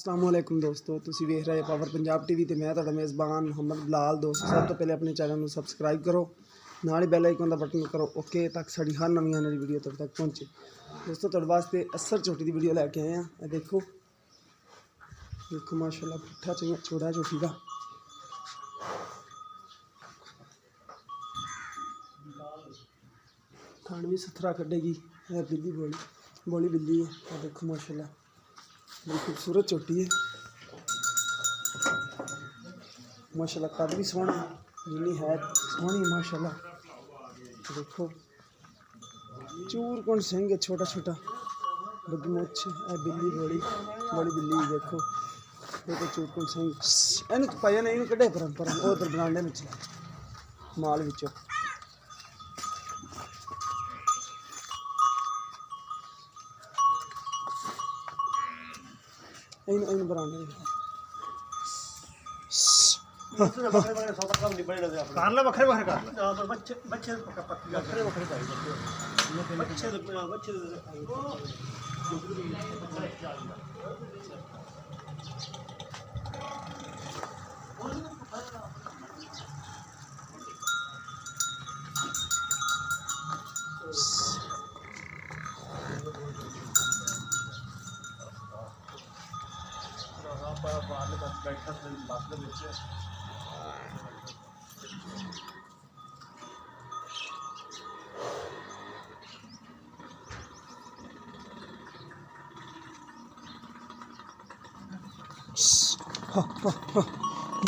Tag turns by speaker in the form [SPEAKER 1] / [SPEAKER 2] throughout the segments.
[SPEAKER 1] अस्सलामुअलैकुम दोस्तों, तुसी वेख रहे पावर पंजाब टीवी ते मैं तुहाडा मेज़बान मोहम्मद बिलाल। दोस्तों सब तो पहले अपने चैनल को सबसक्राइब करो, नाल ही बैल आइकन का बटन करो ओके ताकि साड़ी हर नवी आने वाली वीडियो तुहाडे तक पहुँचे। दोस्तों तुहाडे वास्ते असर झोटी की वीडियो लैके आए हैं। देखो देखो माशाल्लाह पुट्ठा चौड़ा झोटी का खान भी सथरा कटेगी। बिल्ली बोली बिल्ली है। देखो माशाल्लाह बड़ी खूबसूरत चोटी है माशाल्लाह। कद भी सोहना, जिन्नी है सोहनी माशाल्लाह। देखो चूर कौन सिंह है छोटा छोटा, बड़ी मुछ है। बिल्ली बड़ी बिल्ली देखो चूर कौन सिंह। इन पाया नहीं कढ़े परम उधर बनाने में माल विचों इन बनाने बैठा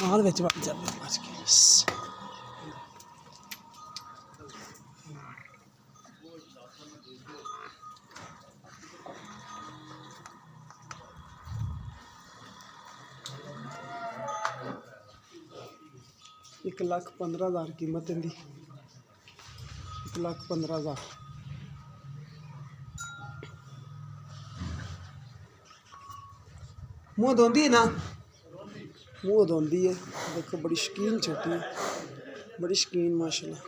[SPEAKER 1] माल विच वड़ जावे बच के। 1,15,000 कीमत इनकी, 1,15,000। मुँह धोंदी है ना, मुँह धोंदी है। देखो बड़ी शकीन छोटी है, बड़ी शकीन माशाल्लाह।